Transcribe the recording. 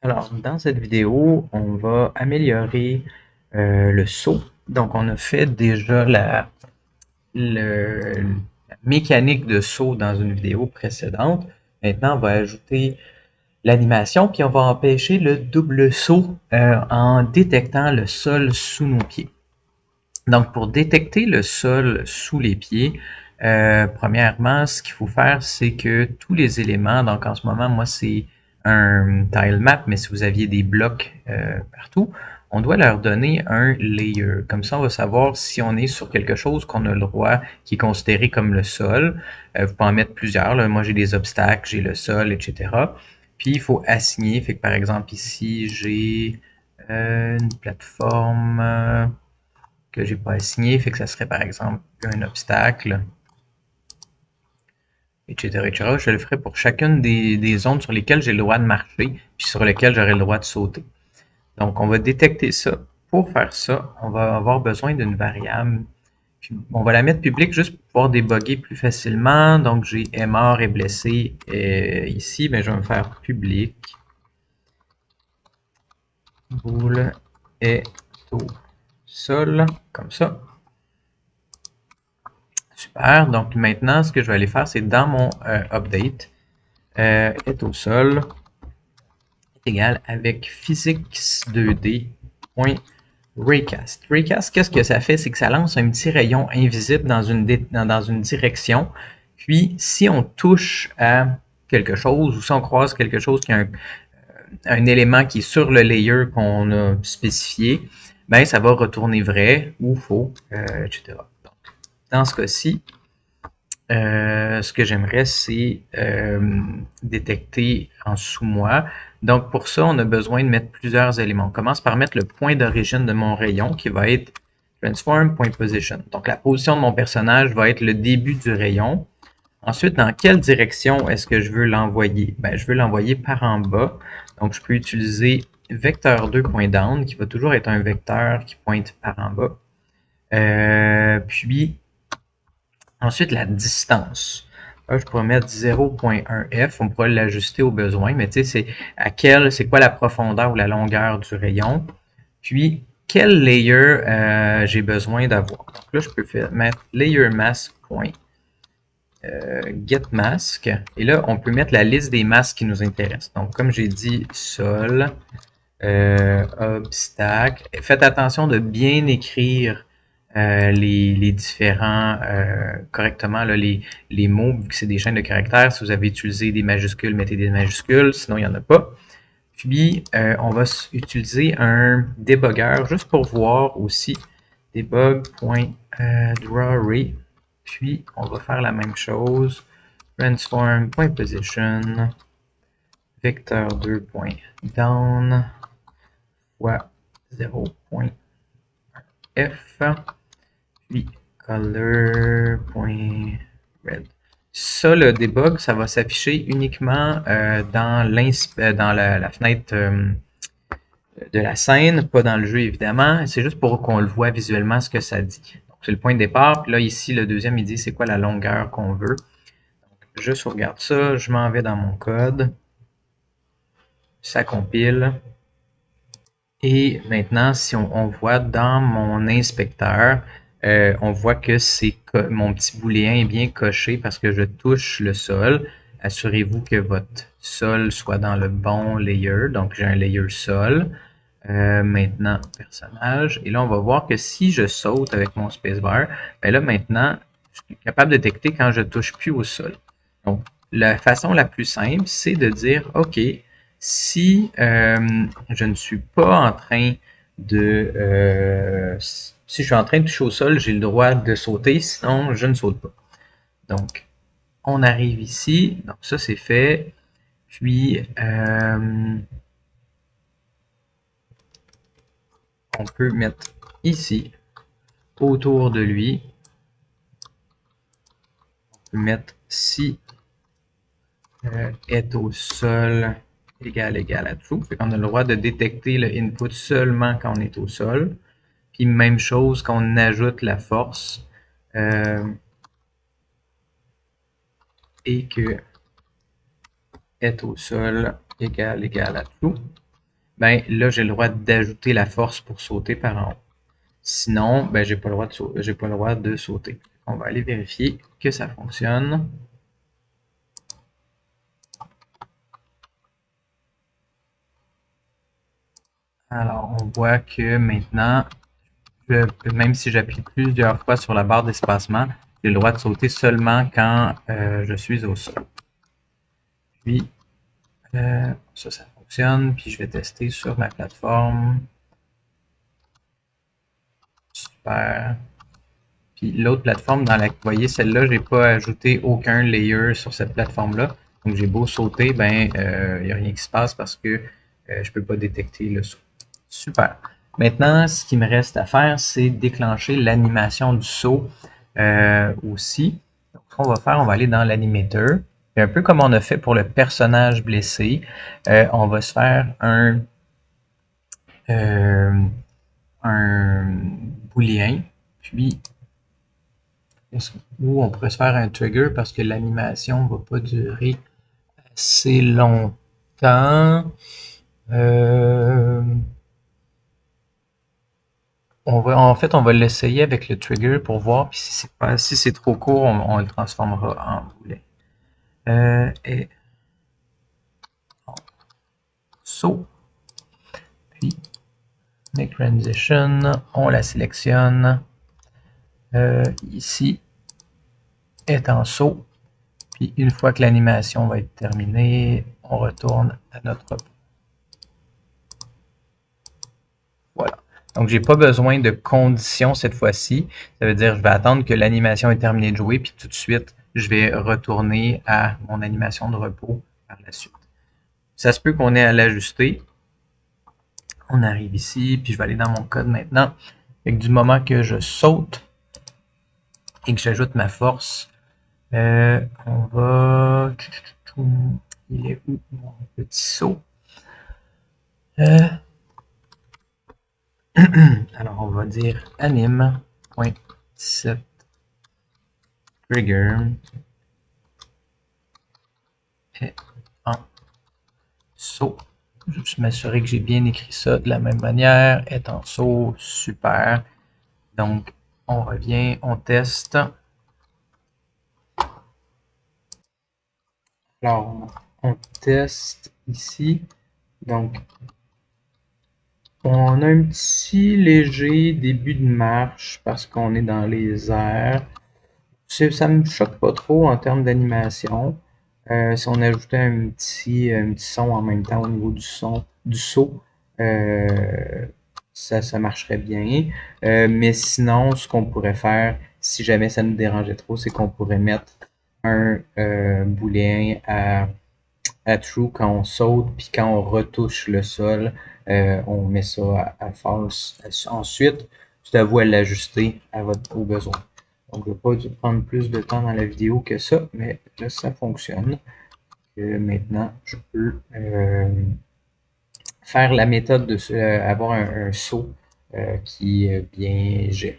Alors, dans cette vidéo, on va améliorer le saut. Donc, on a fait déjà la mécanique de saut dans une vidéo précédente. Maintenant, on va ajouter l'animation, puis on va empêcher le double saut en détectant le sol sous nos pieds. Donc, pour détecter le sol sous les pieds, premièrement, ce qu'il faut faire, c'est que tous les éléments, donc en ce moment, moi, c'est un tile map, mais si vous aviez des blocs partout, on doit leur donner un layer. Comme ça, on va savoir si on est sur quelque chose qu'on a le droit, qui est considéré comme le sol. Vous pouvez en mettre plusieurs. Là. Moi, j'ai des obstacles, j'ai le sol, etc. Puis, il faut assigner. Fait que, par exemple, ici, j'ai une plateforme que j'ai pas assigné, fait que ça serait par exemple un obstacle, etc., etc. Je le ferai pour chacune des zones sur lesquelles j'ai le droit de marcher, puis sur lesquelles j'aurai le droit de sauter. Donc, on va détecter ça. Pour faire ça, on va avoir besoin d'une variable. Puis, on va la mettre publique juste pour pouvoir débugger plus facilement. Donc, j'ai est mort et blessé ici, mais je vais me faire public. Boule est au sol, comme ça. Super. Donc maintenant, ce que je vais aller faire, c'est dans mon update, est au sol est égal avec physics2d.raycast. Raycast, qu'est-ce que ça fait? C'est que ça lance un petit rayon invisible dans une direction. Puis, si on touche à quelque chose ou si on croise quelque chose qui a un élément qui est sur le layer qu'on a spécifié, ben ça va retourner vrai ou faux, etc. Donc, dans ce cas-ci, ce que j'aimerais, c'est détecter en sous-moi. Donc, pour ça, on a besoin de mettre plusieurs éléments. On commence par mettre le point d'origine de mon rayon qui va être transform.position. Donc, la position de mon personnage va être le début du rayon. Ensuite, dans quelle direction est-ce que je veux l'envoyer? Ben, je veux l'envoyer par en bas. Donc, je peux utiliser vecteur2.down qui va toujours être un vecteur qui pointe par en bas. Puis, ensuite, la distance. Là, je pourrais mettre 0.1f. On pourrait l'ajuster au besoin, mais tu sais, c'est quoi la profondeur ou la longueur du rayon. Puis, quel layer j'ai besoin d'avoir. Donc là, je peux mettre layer mask get mask. Et là, on peut mettre la liste des masques qui nous intéressent. Donc, comme j'ai dit, sol, obstacle. Faites attention de bien écrire les différents correctement là, les mots, vu que c'est des chaînes de caractères. Si vous avez utilisé des majuscules, mettez des majuscules, sinon il n'y en a pas. Puis, on va utiliser un debugger juste pour voir aussi debug.drawRay. Puis, on va faire la même chose. Transform.position vecteur2.down fois 0.f puis color.red. Ça, le debug, ça va s'afficher uniquement dans la fenêtre de la scène, pas dans le jeu évidemment. C'est juste pour qu'on le voit visuellement ce que ça dit. Donc, c'est le point de départ. Puis là, ici, le deuxième, il dit c'est quoi la longueur qu'on veut. Donc, je sauvegarde ça, je m'en vais dans mon code. Ça compile. Et maintenant, si on voit dans mon inspecteur, on voit que mon petit booléen est bien coché parce que je touche le sol. Assurez-vous que votre sol soit dans le bon layer. Donc, j'ai un layer sol. Maintenant, personnage. Et là, on va voir que si je saute avec mon spacebar, ben là, maintenant, je suis capable de détecter quand je touche plus au sol. Donc, la façon la plus simple, c'est de dire, OK, si je ne suis pas en train si je suis en train de toucher au sol, j'ai le droit de sauter, sinon je ne saute pas. Donc, on arrive ici. Donc, ça, c'est fait. Puis, on peut mettre ici, autour de lui, on peut mettre si est au sol égal à true. Fait qu'on a le droit de détecter le input seulement quand on est au sol. Puis même chose quand on ajoute la force et que est au sol égal à true. ben là, j'ai le droit d'ajouter la force pour sauter par en haut. Sinon, ben, j'ai pas le droit j'ai pas le droit de sauter. On va aller vérifier que ça fonctionne. Alors, on voit que maintenant, même si j'appuie plusieurs fois sur la barre d'espacement, j'ai le droit de sauter seulement quand je suis au sol. Puis, ça fonctionne. Puis, je vais tester sur ma plateforme. Super. Puis l'autre plateforme dans la, vous voyez, celle-là, j'ai pas ajouté aucun layer sur cette plateforme-là. Donc j'ai beau sauter, ben il n'y a rien qui se passe parce que je peux pas détecter le saut. Super. Maintenant, ce qui me reste à faire, c'est déclencher l'animation du saut aussi. Donc, ce qu'on va faire, on va aller dans l'animator. Un peu comme on a fait pour le personnage blessé, on va se faire un booléen, puis ou on pourrait se faire un trigger parce que l'animation ne va pas durer assez longtemps. Euh, en fait, on va l'essayer avec le trigger pour voir. Puis si c'est trop court, on le transformera en boulet. Et saut. Puis make transition. On la sélectionne. Ici est en saut. Puis une fois que l'animation va être terminée, on retourne à notre. Voilà. Donc, j'ai pas besoin de conditions cette fois-ci. Ça veut dire que je vais attendre que l'animation ait terminé de jouer, puis tout de suite, je vais retourner à mon animation de repos par la suite. Ça se peut qu'on ait à l'ajuster. On arrive ici, puis je vais aller dans mon code maintenant. Avec du moment que je saute et que j'ajoute ma force, on va... Il est où mon petit saut? Alors, on va dire anime.set trigger est en saut. Je m'assurer que j'ai bien écrit ça de la même manière. Est en saut, super. Donc, on revient, on teste. Alors, on teste ici. Donc, on a un petit léger début de marche parce qu'on est dans les airs. Ça me choque pas trop en termes d'animation. Si on ajoutait un petit son en même temps au niveau du saut, ça marcherait bien. Mais sinon, ce qu'on pourrait faire, si jamais ça nous dérangeait trop, c'est qu'on pourrait mettre un booléen à true quand on saute, puis quand on retouche le sol, on met ça à false. Ensuite, c'est à vous à l'ajuster aux besoins. Donc, je ne vais pas dû prendre plus de temps dans la vidéo que ça, mais là, ça fonctionne. Maintenant, je peux faire la méthode de avoir un saut qui est bien géré.